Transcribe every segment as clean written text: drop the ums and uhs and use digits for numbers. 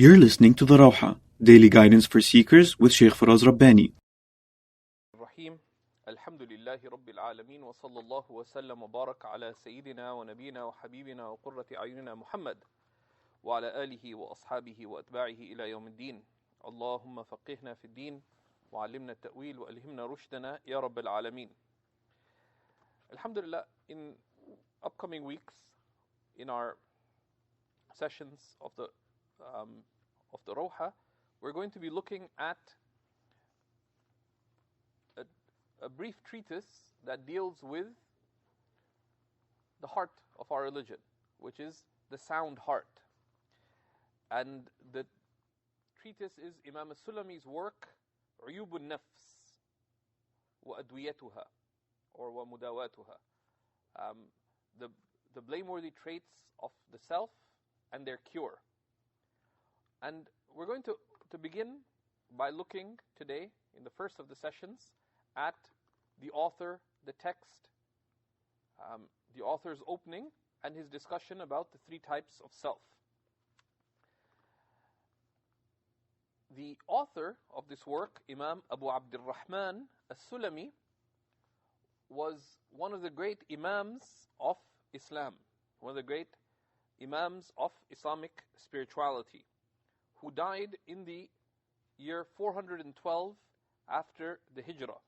You're listening to The Rawha, Daily Guidance for Seekers with Shaykh Faraz Rabbani. الرحيم الحمد لله رب العالمين وصلى الله وسلم وبارك على سيدنا ونبينا وحبيبنا وقرة أعيننا محمد وعلى آله وأصحابه وأتباعه إلى يوم الدين. اللهم فقهنا في الدين وعلمنا التأويل وألهمنا رشدنا يا رب العالمين. Alhamdulillah, in upcoming weeks, in our sessions of the Rawha, we're going to be looking at a brief treatise that deals with the heart of our religion, which is the sound heart. And the treatise is Imam al-Sulami's work, Uyub al-Nafs wa Adwiyatuha, or wa Mudawatuha, the blameworthy traits of the self and their cure. And we're going to begin by looking today, in the first of the sessions, at the author, the text, the author's opening, and his discussion about the three types of self. The author of this work, Imam Abu Abdulrahman al-Sulami, was one of the great Imams of Islam, one of the great Imams of Islamic spirituality, who died in the year 412 after the Hijrah.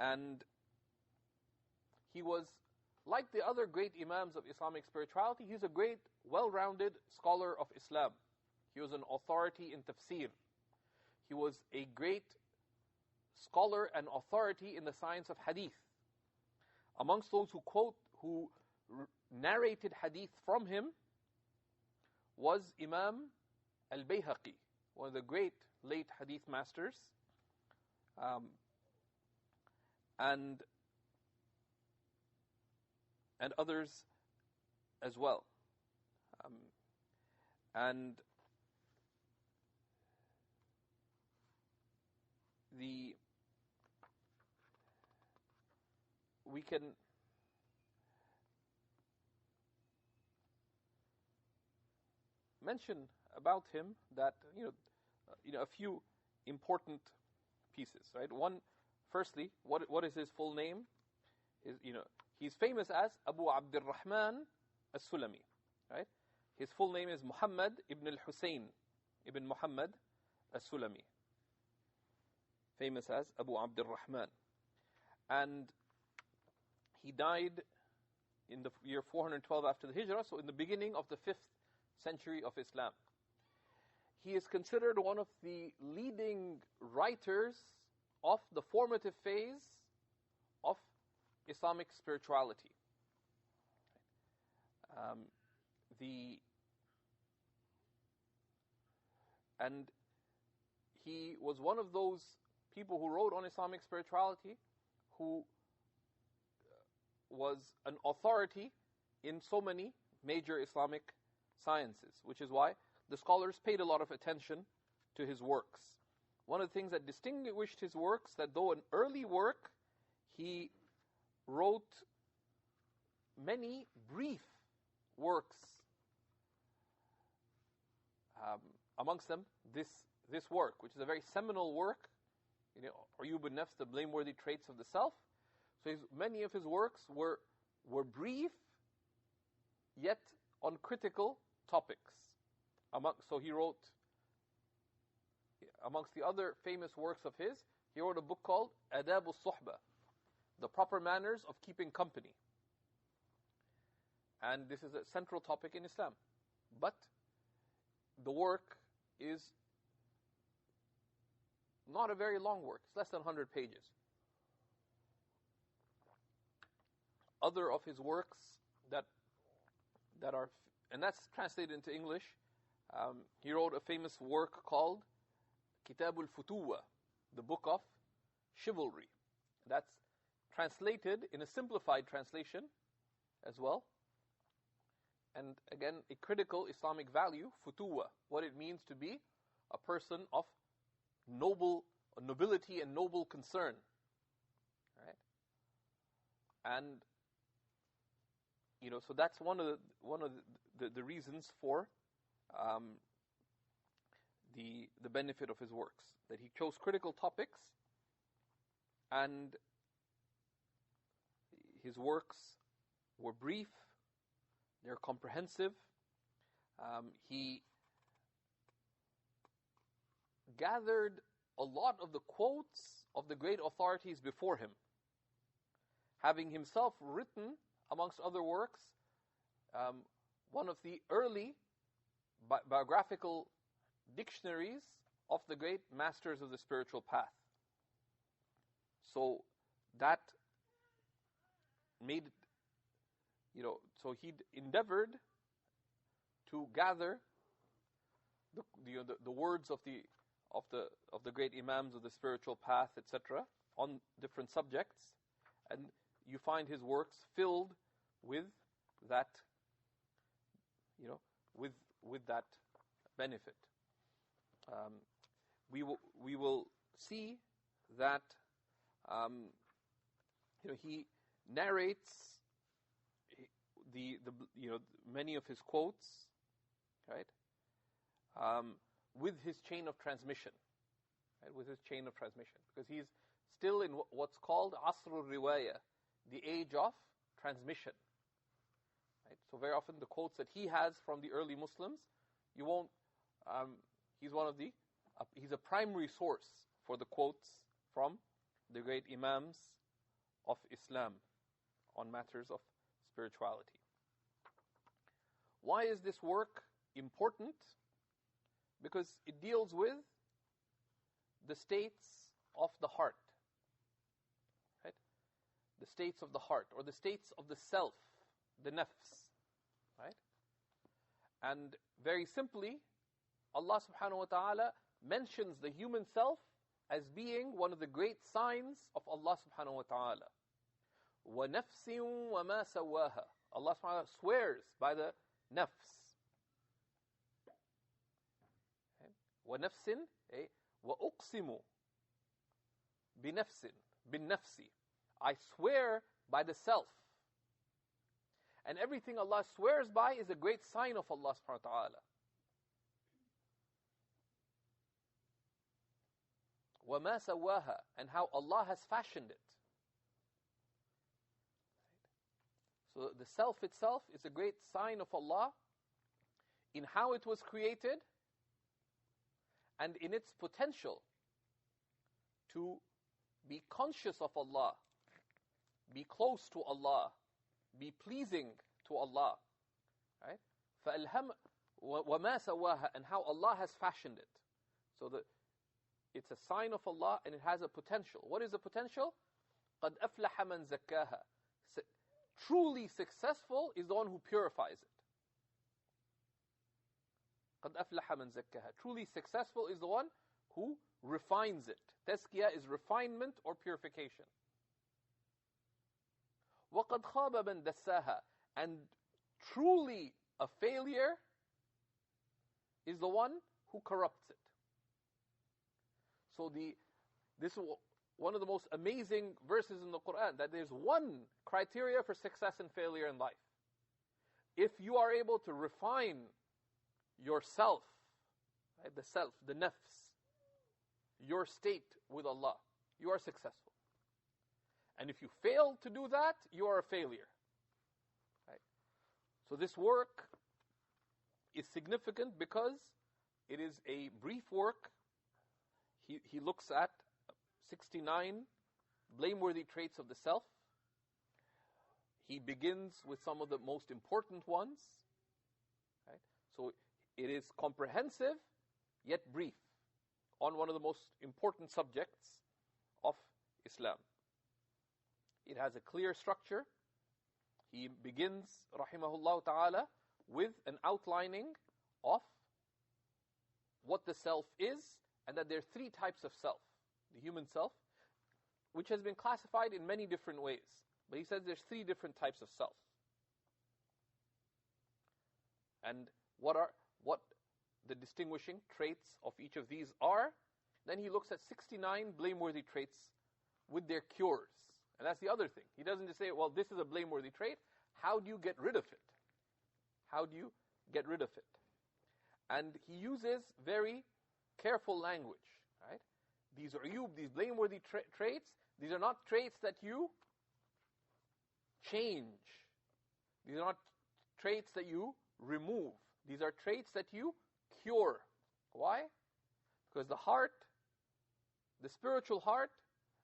And he was, like the other great Imams of Islamic spirituality, he's a great, well-rounded scholar of Islam. He was an authority in tafsir. He was a great scholar and authority in the science of hadith. Amongst those who narrated hadith from him was Imam al-Bayhaqi, one of the great late hadith masters, and others as well. And we can mention about him that a few important pieces, right? One, firstly, what is his full name? He's famous as Abu Abdurrahman al-Sulami, right? His full name is Muhammad ibn al-Husayn ibn Muhammad al-Sulami, famous as Abu Abdurrahman. And he died in the year 412 after the Hijrah, so in the beginning of the 5th century of Islam. He is considered one of the leading writers of the formative phase of Islamic spirituality. And he was one of those people who wrote on Islamic spirituality, who was an authority in so many major Islamic sciences, which is why the scholars paid a lot of attention to his works. One of the things that distinguished his works, that though an early work, he wrote many brief works. Amongst them, this work, which is a very seminal work, Uyub al-Nafs, the blameworthy traits of the self. So many of his works were brief, yet on critical topics. So he wrote, amongst the other famous works of his, he wrote a book called Adab al-Suhba, the proper manners of keeping company. And this is a central topic in Islam. But the work is not a very long work. It's less than 100 pages. Other of his works that are, and that's translated into English, he wrote a famous work called Kitab al-Futuwa, the book of chivalry. That's translated in a simplified translation as well. And again, a critical Islamic value, futuwa, what it means to be a person of nobility and noble concern. Right? And so that's one of the reasons for the benefit of his works. That he chose critical topics, and his works were brief, they're comprehensive. He gathered a lot of the quotes of the great authorities before him, having himself written, amongst other works, one of the early biographical dictionaries of the great masters of the spiritual path. So that made it, so he endeavored to gather the words of the great imams of the spiritual path, etc., on different subjects, and you find his works filled with that, with that benefit. We will see that he narrates the many of his quotes, right, with his chain of transmission, right, with his chain of transmission, because he's still in what's called Asrul Riwaya, the age of transmission. Right? So very often the quotes that he has from the early Muslims, you won't. He's a primary source for the quotes from the great imams of Islam on matters of spirituality. Why is this work important? Because it deals with the states of the heart, right? The states of the heart, or the states of the self, the nafs, right? And very simply, Allah subhanahu wa ta'ala mentions the human self as being one of the great signs of Allah subhanahu wa ta'ala. وَنَفْسٍ وَمَا سَوَّاهَا. Allah subhanahu wa ta'ala swears by the nafs. وَنَفْسٍ وَأُقْسِمُ بِنَفْسٍ بِالنَّفْسِ. I swear by the self. And everything Allah swears by is a great sign of Allah subhanahu wa ta'ala. وَمَا سَوَّاهَا. And how Allah has fashioned it. So the self itself is a great sign of Allah in how it was created and in its potential to be conscious of Allah, be close to Allah, be pleasing to Allah. Right? فَأَلْهَمَ وَمَا سَوَّاهَا. And how Allah has fashioned it. So that it's a sign of Allah and it has a potential. What is the potential? قَدْ أَفْلَحَ مَنْ زَكَّاهَا. Truly successful is the one who purifies it. قَدْ أَفْلَحَ مَنْ زَكَّاهَا. Truly successful is the one who refines it. Tazkiyah is refinement or purification. وَقَدْ خَابَ مَنْ دَسَّاهَا. And truly a failure is the one who corrupts it. So this is one of the most amazing verses in the Quran, that there's one criteria for success and failure in life. If you are able to refine yourself, right, the self, the nafs, your state with Allah, you are successful. And if you fail to do that, you are a failure. Right? So this work is significant because it is a brief work. He looks at 69 blameworthy traits of the self. He begins with some of the most important ones. Right? So it is comprehensive, yet brief, on one of the most important subjects of Islam. It has a clear structure. He begins, rahimahullah ta'ala, with an outlining of what the self is, and that there are three types of self. The human self, which has been classified in many different ways. But he says there's three different types of self. And what the distinguishing traits of each of these are. Then he looks at 69 blameworthy traits with their cures. And that's the other thing. He doesn't just say, well, this is a blameworthy trait. How do you get rid of it? How do you get rid of it? And he uses very careful language, right? These uyub, these blameworthy traits, these are not traits that you change. These are not traits that you remove. These are traits that you cure. Why? Because the heart, the spiritual heart,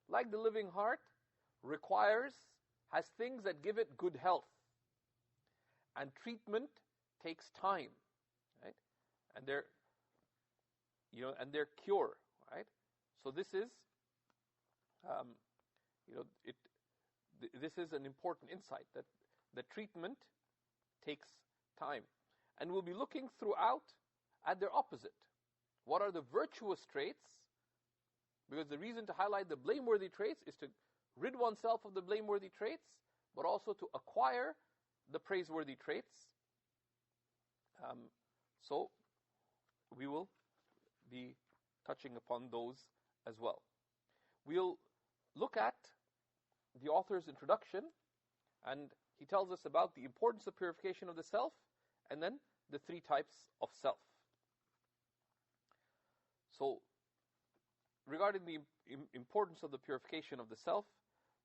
like the living heart, has things that give it good health. And treatment takes time, right? And they're cure, right? So this is, this is an important insight, that the treatment takes time. And we'll be looking throughout at their opposite. What are the virtuous traits? Because the reason to highlight the blameworthy traits is to rid oneself of the blameworthy traits, but also to acquire the praiseworthy traits. So we will be touching upon those as well. We'll look at the author's introduction, and he tells us about the importance of purification of the self, and then the 3 types of self. So, regarding the importance of the purification of the self,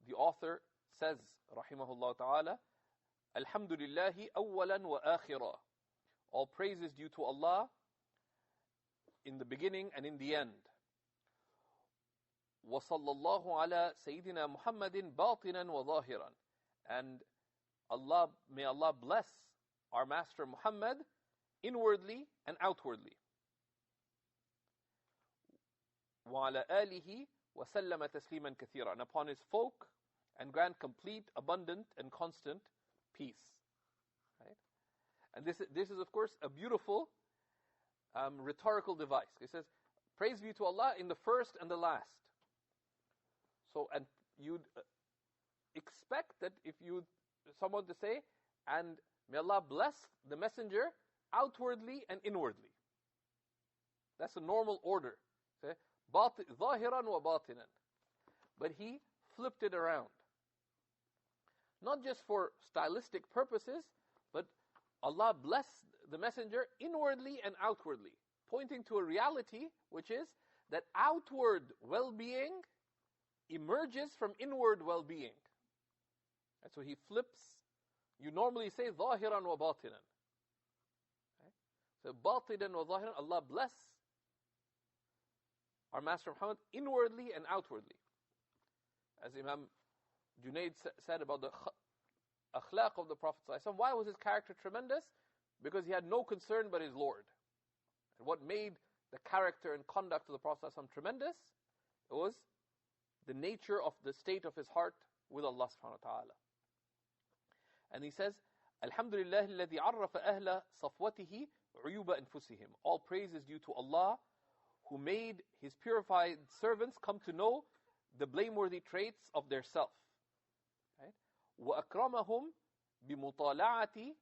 the author says, rahimahullah ta'ala, Alhamdulillahi awwalan wa akhira. All praise is due to Allah in the beginning and in the end. وَصَلَّى اللَّهُ عَلَى سَيِّدِنَا مُحَمَّدٍ بَاطِنًا وَظَاهِرًا. And may Allah bless our Master Muhammad inwardly and outwardly. وَعَلَى آلِهِ وَسَلَّمَ تَسْلِيمًا كَثِيرًا. And upon his folk, and grant complete, abundant, and constant peace. Right? And this is of course a beautiful rhetorical device. He says, praise be to Allah in the first and the last. So, and you'd expect that if someone to say, and may Allah bless the messenger outwardly and inwardly. That's a normal order. Okay? ظاهرا وباطنا. But he flipped it around. Not just for stylistic purposes, but Allah bless the messenger inwardly and outwardly, pointing to a reality which is that outward well-being emerges from inward well-being. And so he flips. You normally say ظاهرا وباطنا. So باطنا وظاهرا, Allah bless our Master Muhammad inwardly and outwardly. As Imam Junaid said about the akhlaq of the Prophet ﷺ, why was his character tremendous? Because he had no concern but his Lord. And what made the character and conduct of the Prophet ﷺ tremendous? It was the nature of the state of his heart with Allah subhanahu wa ta'ala. And he says, Alhamdulillah alladhi arrafa ahla safwatihi uyuba anfusihim. All praise is due to Allah, who made his purified servants come to know the blameworthy traits of their self. Right? وَأَكْرَمَهُمْ بِمُطَالَعَةِ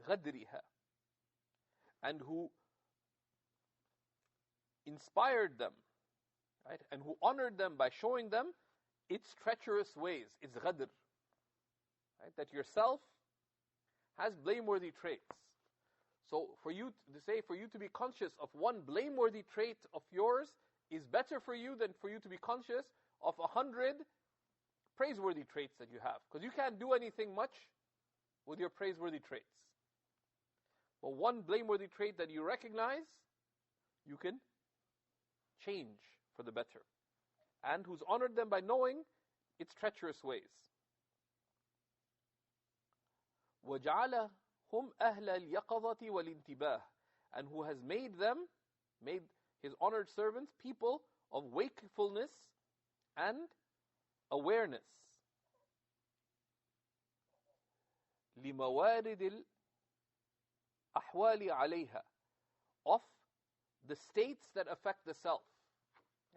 غَدْرِهَا. And who inspired them, right? And who honored them by showing them its treacherous ways, its ghadr. Right? That yourself has blameworthy traits. So for you to be conscious of one blameworthy trait of yours is better for you than for you to be conscious of 100 praiseworthy traits that you have. Because you can't do anything much with your praiseworthy traits. But one blameworthy trait that you recognize, you can change for the better. And who's honored them by knowing its treacherous ways. وَجَعَلَهُمْ أَهْلَ الْيَقَظَةِ وَالْإِنْتِبَاهِ. And who has made his honored servants people of wakefulness and awareness. لِمَوَارِدِ الْأَحْوَالِ عَلَيْهَا. Of the states that affect the self.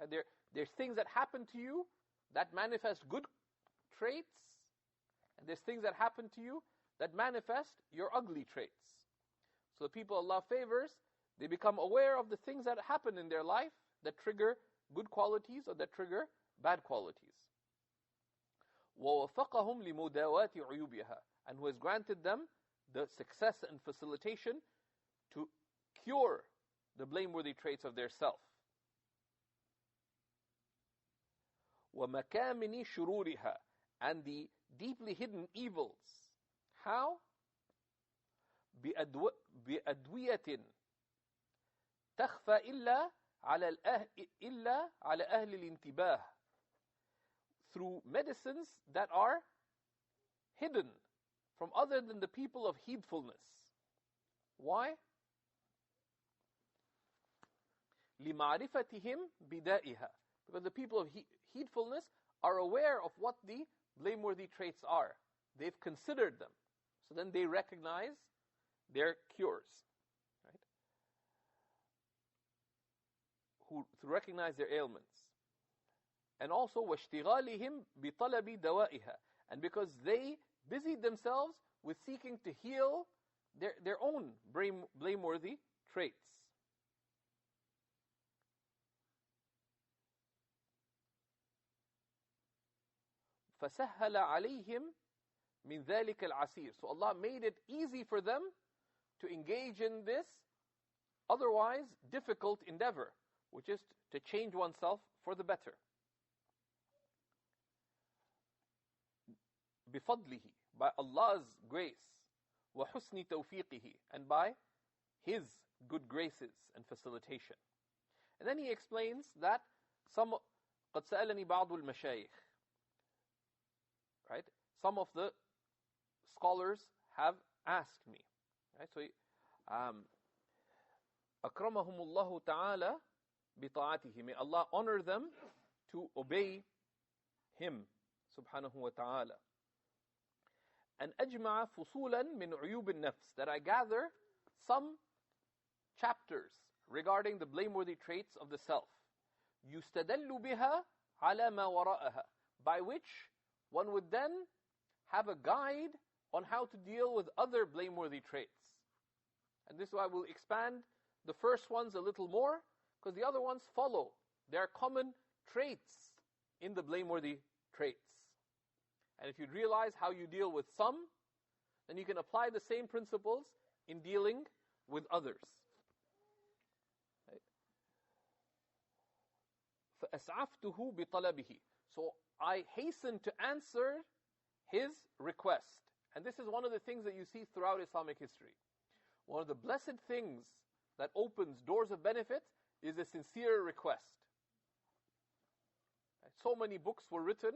And there's things that happen to you that manifest good traits, and there's things that happen to you that manifest your ugly traits. So the people Allah favors, they become aware of the things that happen in their life that trigger good qualities or that trigger bad qualities. وَوَفَقَهُمْ لِمُدَاوَاتِ عُيُوبِهَا. And who has granted them the success and facilitation to cure the blameworthy traits of their self. وَمَكَامِنِ شُرُورِهَا, and the deeply hidden evils. How? بأدوية تخفى إلا على أهل الانتباه, through medicines that are hidden from other than the people of heedfulness. Why? لمعرفتهم بدائها, because the people of heedfulness are aware of what the blameworthy traits are. They've considered them. So then they recognize their cures. Right? Who recognize their ailments. And also, وَاشْتِغَالِهِمْ بِطَلَبِ دَوَائِهَا, and because they busied themselves with seeking to heal their own blameworthy traits. فَسَهَّلَ عَلَيْهِمْ مِنْ ذَلِكَ الْعَسِيرِ, so Allah made it easy for them to engage in this otherwise difficult endeavor, which is to change oneself for the better. بِفَضْلِهِ, by Allah's grace, وَحُسْنِ تَوْفِيقِهِ, and by His good graces and facilitation. And then he explains that قَدْ سَأَلَنِي بَعْضُ الْمَشَايِخ, right? Some of the scholars have asked me, right? So, أَكْرَمَهُمُ اللَّهُ تَعَالَى بِطَاعَتِهِ, may Allah honor them to obey Him, subhanahu wa ta'ala. And أجمع فصولا من عيوب النفس, that I gather some chapters regarding the blameworthy traits of the self. يستدل بها على ما وراءها, by which one would then have a guide on how to deal with other blameworthy traits. And this is why we'll expand the first ones a little more, because the other ones follow. There are common traits in the blameworthy traits. And if you realize how you deal with some, then you can apply the same principles in dealing with others. فَأَسْعَفْتُهُ بِطَلَبِهِ, so I hasten to answer his request. And this is one of the things that you see throughout Islamic history. One of the blessed things that opens doors of benefit is a sincere request. So many books were written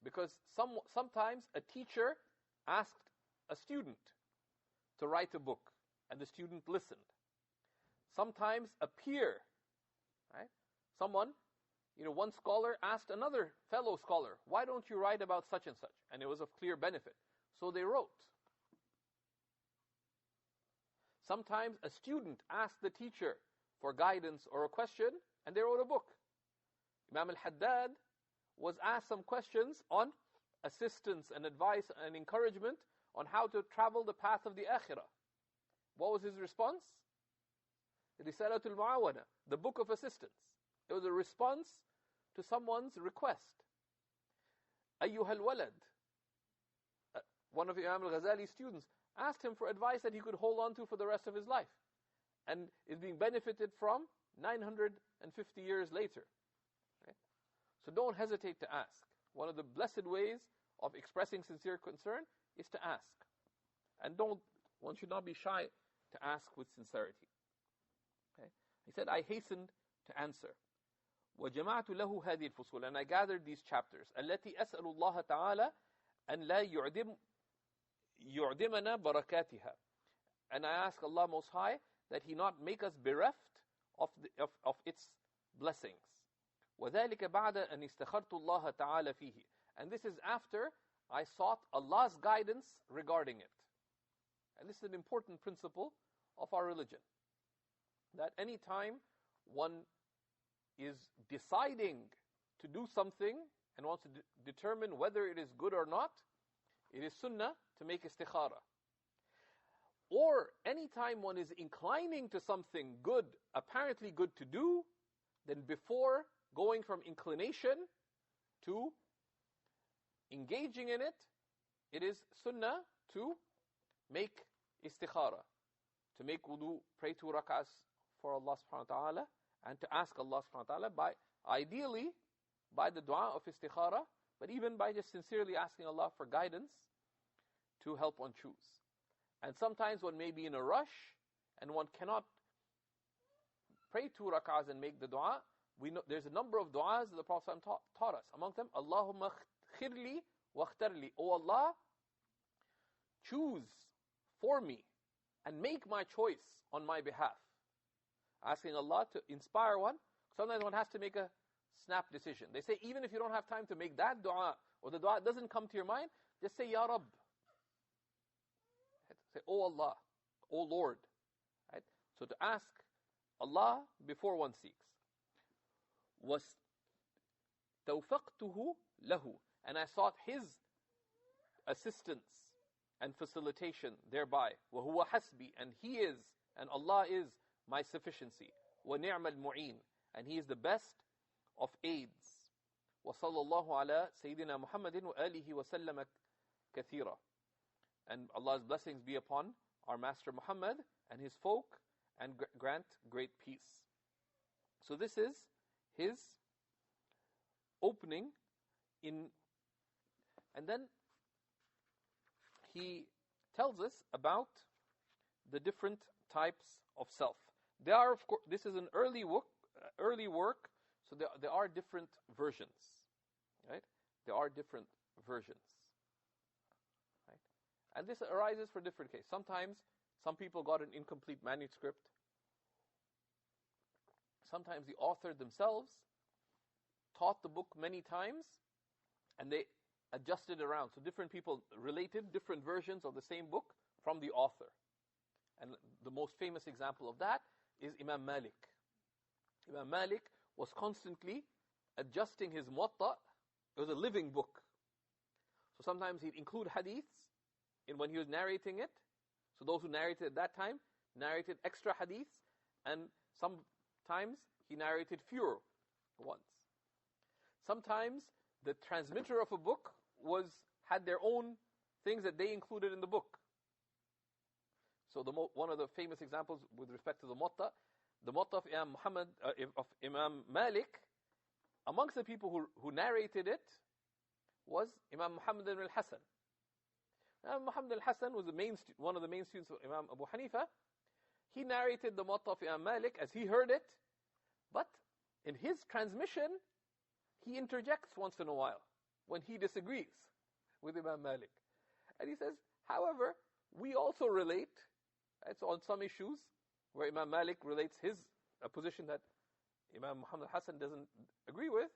because sometimes a teacher asked a student to write a book, and the student listened. Sometimes a peer, right? One scholar asked another fellow scholar, why don't you write about such and such? And it was of clear benefit. So they wrote. Sometimes a student asked the teacher for guidance or a question, and they wrote a book. Imam al-Haddad was asked some questions on assistance and advice and encouragement on how to travel the path of the akhirah. What was his response? Risalatul Mu'awana, the book of assistance. It was a response to someone's request. Ayyuhal walad, one of Imam al-Ghazali's students, asked him for advice that he could hold on to for the rest of his life, and is being benefited from 950 years later. Right? So don't hesitate to ask. One of the blessed ways of expressing sincere concern is to ask. And one should not be shy to ask with sincerity. Okay? He said, I hastened to answer. وَجَمَعْتُ لَهُ هَذِهِ الْفُصُولِ, and I gathered these chapters. التي أسأل الله تعالى أن لا يعدمنا بركاتها. And I ask Allah Most High that He not make us bereft of its blessings. وَذَلِكَ بَعْدَ أَنِ اسْتَخَرْتُ اللَّهَ تَعَالَى فِيهِ. And this is after I sought Allah's guidance regarding it. And this is an important principle of our religion. That any time one is deciding to do something and wants to determine whether it is good or not, it is sunnah to make istikhara. Or anytime one is inclining to something good, apparently good to do, then before going from inclination to engaging in it, it is sunnah to make istikhara. to make wudu, pray 2 rak'ahs for Allah subhanahu wa ta'ala, and to ask Allah subhanahu wa ta'ala ideally by the dua of istikhara, but even by just sincerely asking Allah for guidance to help one choose. And sometimes one may be in a rush and one cannot pray 2 rak'ahs and make the dua. We know there's a number of du'as that the Prophet taught us. Among them, Allahumma khirli wa khtarli. Oh Allah, choose for me and make my choice on my behalf. Asking Allah to inspire one. Sometimes one has to make a snap decision. They say even if you don't have time to make that dua, or the dua doesn't come to your mind, just say Ya Rabb. Say, Oh Allah, Oh Lord. Right? So to ask Allah before one seeks. Was tawfaqtuhu lahu, and I sought His assistance and facilitation thereby. Wa huwa hasbi, and He is, and Allah is my sufficiency. Wa ni'mal mu'in, and He is the best of aids. Wa sallallahu ala Sayyidina Muhammadin wa alihi wa sallama kathira. And Allah's blessings be upon our Master Muhammad and his folk, and grant great peace. So this is his opening and then he tells us about the different types of self. There are, of course, this is an early work, so there are different versions, right? There are different versions, right? And this arises for different cases. Sometimes some people got an incomplete manuscript. Sometimes the author themselves taught the book many times and they adjusted around. So different people related different versions of the same book from the author. And the most famous example of that is Imam Malik. Imam Malik was constantly adjusting his Muwatta. It was a living book. So sometimes he'd include hadiths when he was narrating it. So those who narrated at that time narrated extra hadiths, and sometimes he narrated fewer ones. Sometimes the transmitter of a book had their own things that they included in the book. So one of the famous examples with respect to the Muwatta of Imam Malik, amongst the people who narrated it was Imam Muhammad ibn al-Hasan. Imam Muhammad al-Hasan was one of the main students of Imam Abu Hanifa. He narrated the Muwatta of Imam Malik as he heard it, but in his transmission, he interjects once in a while when he disagrees with Imam Malik. And he says, however, we also relate, right, so on some issues where Imam Malik relates a position that Imam Muhammad al-Hasan doesn't agree with,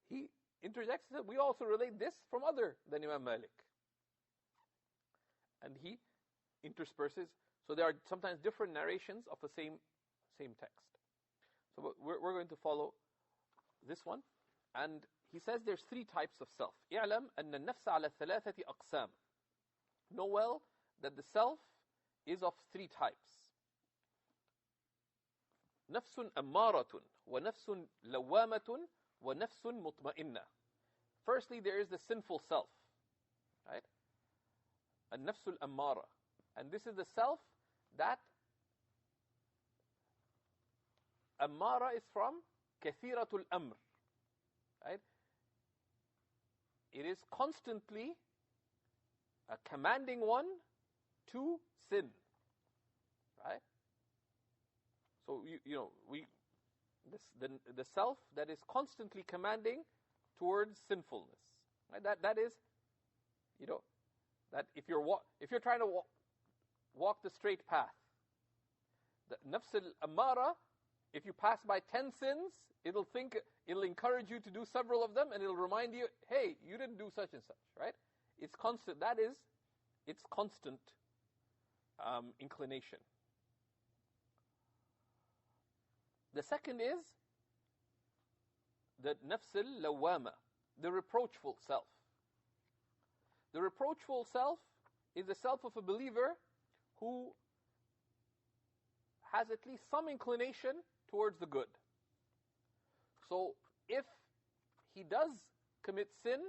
he interjects that we also relate this from other than Imam Malik. And he intersperses. So there are sometimes different narrations of the same text. So we're going to follow this one. And he says there's 3 types of self. اعلم أن النفس على 3 أقسام. Know well that the self is of 3 types. نفس أمارة ونفس لوامة ونفس مطمئنة. Firstly, there is the sinful self, right? النفس الأمارة. And this is the self that أمارة is from كثيرة الأمر, right? It is constantly commanding one to sin, right? So the self that is constantly commanding towards sinfulness, right? That is, that if you're trying to walk the straight path, the nafs al-ammara, if you pass by 10 sins, it'll encourage you to do several of them, and it'll remind you, hey, you didn't do such and such, right? It's constant. That is its constant inclination. The second is the nafs al-lawama, the reproachful self. The reproachful self is the self of a believer who has at least some inclination towards the good. So if he does commit sin,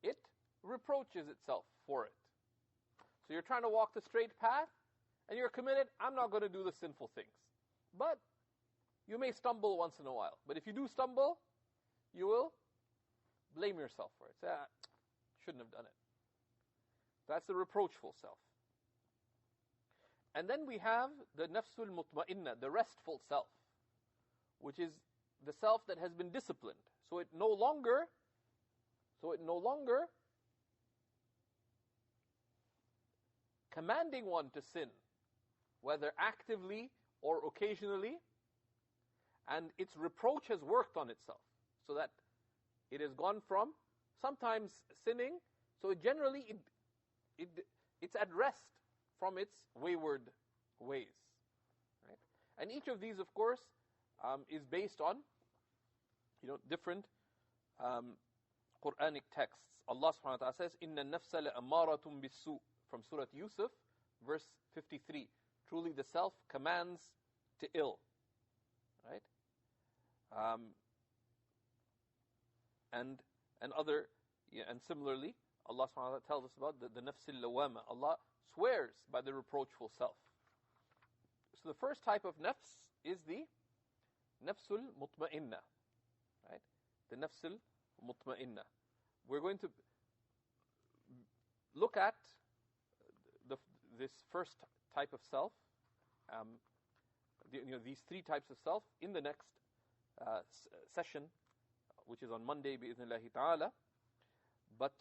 it reproaches itself for it. So you're trying to walk the straight path, and you're committed, I'm not going to do the sinful things. But you may stumble once in a while. But if you do stumble, you will blame yourself for it. Say, shouldn't have done it. That's the reproachful self. And then we have the nafsul mutma'inna, the restful self, which is the self that has been disciplined. So it no longer commanding one to sin, whether actively or occasionally, and its reproach has worked on itself, so that it has gone from sometimes sinning, so generally it's at rest from its wayward ways. Right? And each of these, of course, is based on different Quranic texts. Allah subhanahu wa ta'ala says, إِنَّ النَّفْسَ لَأَمَّارَةٌ بِالسُّوءِ, from Surah Yusuf, verse 53. Truly the self commands to ill. Right? And similarly, Allah subhanahu wa ta'ala tells us about the nafs al-lawama. Allah swears by the reproachful self. So the first type of nafs is the nafsul mutma'inna. Right? The nafsul mutma'inna. We're going to look at this first type of self, these three types of self in the next session, which is on Monday, bi'idhnillahi ta'ala. But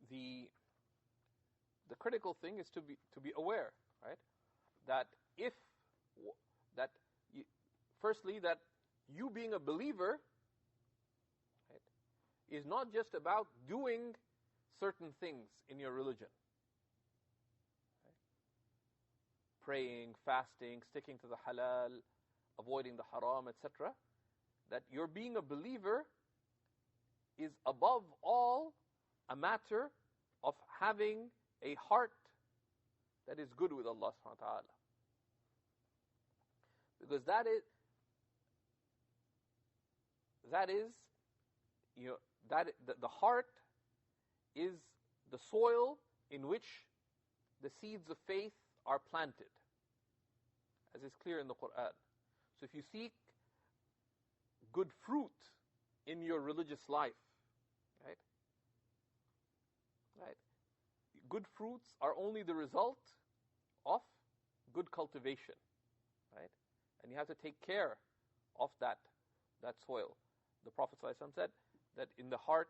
the critical thing is to be aware, right? Firstly, that you being a believer, right, is not just about doing certain things in your religion. Right? Praying, fasting, sticking to the halal, avoiding the haram, etc. That your being a believer is above all a matter of having a heart that is good with Allah subhanahu wa ta'ala. Because that is the heart is the soil in which the seeds of faith are planted, as is clear in the Quran. So if you seek good fruit in your religious life, right? Good fruits are only the result of good cultivation, right? And you have to take care of that soil. The Prophet ﷺ said that in the heart,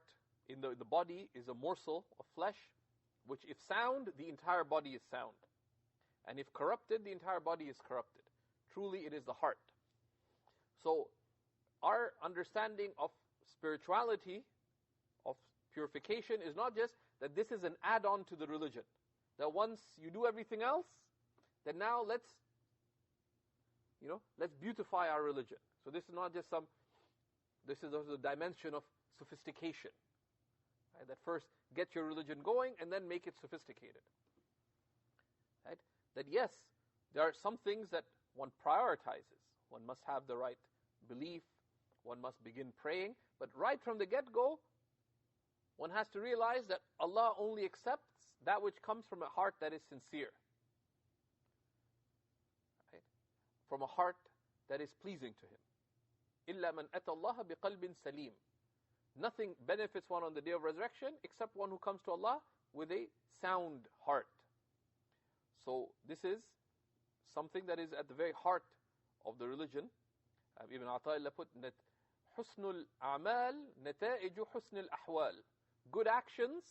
in the body is a morsel of flesh, which if sound, the entire body is sound. And if corrupted, the entire body is corrupted. Truly, it is the heart. So, our understanding of spirituality, of purification, is not just that this is an add-on to the religion. That once you do everything else, then now let's beautify our religion. So this is not just this is also the dimension of sophistication. Right? That first get your religion going and then make it sophisticated. Right? That yes, there are some things that one prioritizes. One must have the right belief. One must begin praying. But right from the get-go, one has to realize that Allah only accepts that which comes from a heart that is sincere. Right? From a heart that is pleasing to Him. إِلَّا مَنْ أَتَى اللَّهَ بِقَلْبٍ سَلِيمٍ. Nothing benefits one on the day of resurrection except one who comes to Allah with a sound heart. So this is something that is at the very heart of the religion. Ibn Ata'illah put that حُسْنُ الْأَعْمَالِ نَتَائِجُ حُسْنِ الْأَحْوَالِ. Good actions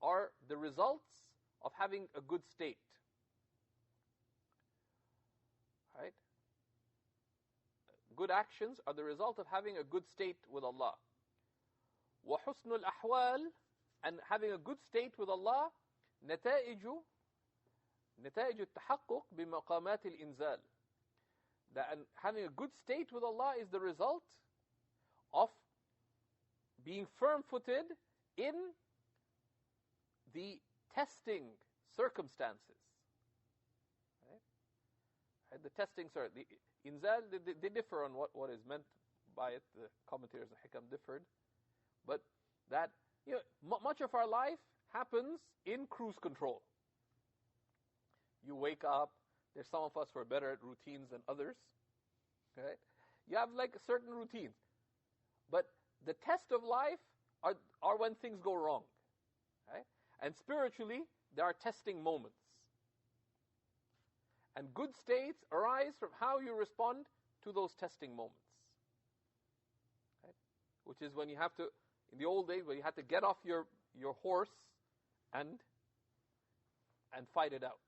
are the results of having a good state. Right? Good actions are the result of having a good state with Allah. وَحُسْنُ الْأَحْوَالِ, and having a good state with Allah, نتائج التحقق بمقامات الإنزال. And having a good state with Allah is the result of being firm-footed in the testing circumstances. Right? The testing, the inzal, they differ on what is meant by it. The commentators of Hikam differed. But that, much of our life happens in cruise control. You wake up. There's some of us who are better at routines than others. Right? You have like certain routines. But the test of life are when things go wrong. Right? And spiritually, there are testing moments. And good states arise from how you respond to those testing moments. Right? Which is when you have to, in the old days, when you had to get off your horse and fight it out.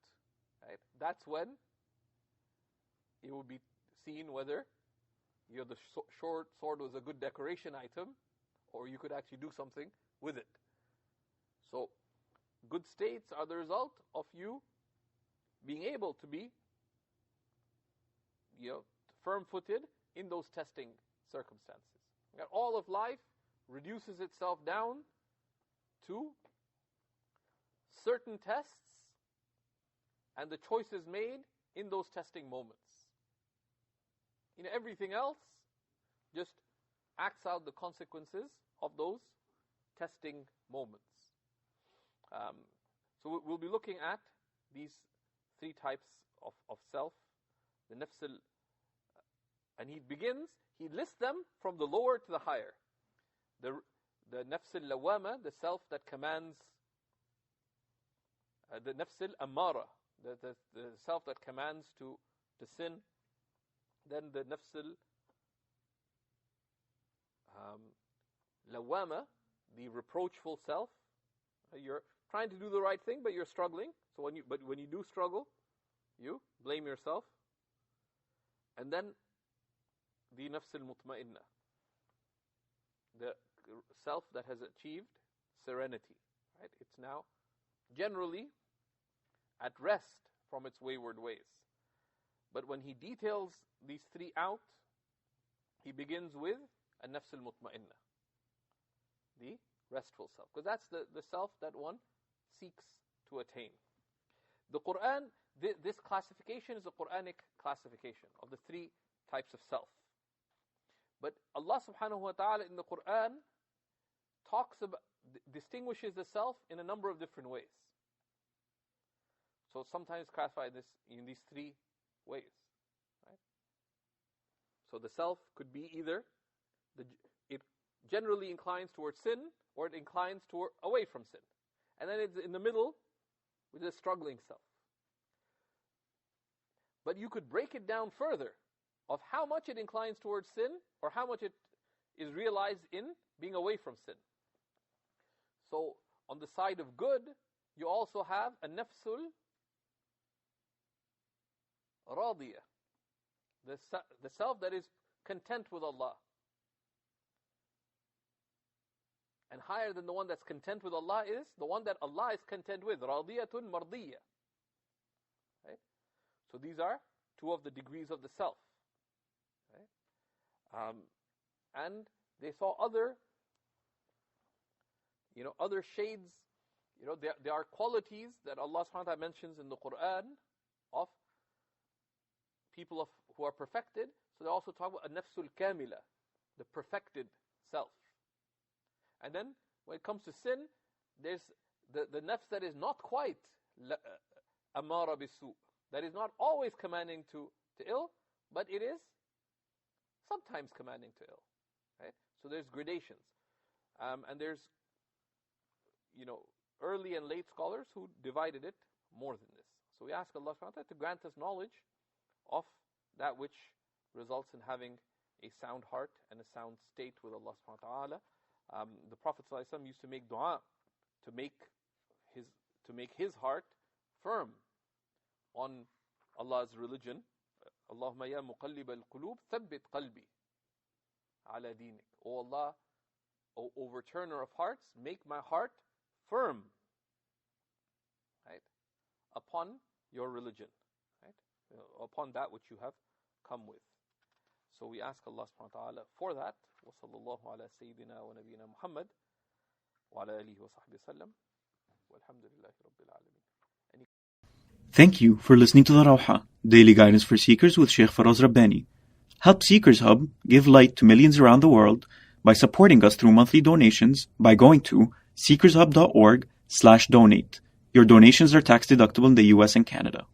Right? That's when it will be seen whether the short sword was a good decoration item or you could actually do something with it. So, good states are the result of you being able to be firm-footed in those testing circumstances. And all of life reduces itself down to certain tests and the choices made in those testing moments. Everything else just acts out the consequences of those testing moments. So we'll be looking at these three types of self, the nafs, and he lists them from the lower to the higher. The nafs al-lawama, the self that commands, the nafs al-ammara, the self that commands to sin. Then the nafs al-lawama, the reproachful self. You're trying to do the right thing, but you're struggling. So when you do struggle, you blame yourself. And then the nafs al-mutma'inna, the self that has achieved serenity. Right? It's now generally at rest from its wayward ways. But when he details these three out, he begins with an-nafs al-mutma'inna, the restful self. Because that's the self that one seeks to attain. The Quran, this classification is a Quranic classification of the three types of self. But Allah subhanahu wa ta'ala in the Quran distinguishes the self in a number of different ways. So sometimes classify this in these three ways. Right? So the self could be either it generally inclines towards sin, or it inclines away from sin. And then it's in the middle with a struggling self. But you could break it down further of how much it inclines towards sin or how much it is realized in being away from sin. So on the side of good, you also have a nafsul radiyah, the self that is content with Allah. And higher than the one that's content with Allah is the one that Allah is content with, radiyatun mardiyah. Right? So these are two of the degrees of the self. Right? And they saw other shades. There are qualities that Allah subhanahu wa ta'ala mentions in the Quran of people who are perfected. So they also talk about an-nafsul kamila, the perfected self. And then when it comes to sin, there's the nafs that is not quite amara bisu, that is not always commanding to ill, but it is sometimes commanding to ill. Right? So there's gradations. And there's early and late scholars who divided it more than this. So we ask Allah subhanahu wa ta'ala to grant us knowledge of that which results in having a sound heart and a sound state with Allah subhanahu wa ta'ala. The Prophet ﷺ used to make dua to make his heart firm on Allah's religion. Allahumma ya muqallib al-qulub thabbit qalbi ala dinik. O Allah, O overturner of hearts, make my heart firm, right, upon your religion, right, upon that which you have come with. So we ask Allah subhanahu wa ta'ala for that. Wa sallallahu ala sayyidina wa nabiyyina Muhammad wa ala alihi wa sahbihi sallam. Walhamdulillahi rabbil alamin. Thank you for listening to the Rawha, Daily Guidance for Seekers with Shaykh Faraz Rabbani. Help Seekers Hub give light to millions around the world by supporting us through monthly donations by going to seekershub.org donate. Your donations are tax deductible in the US and Canada.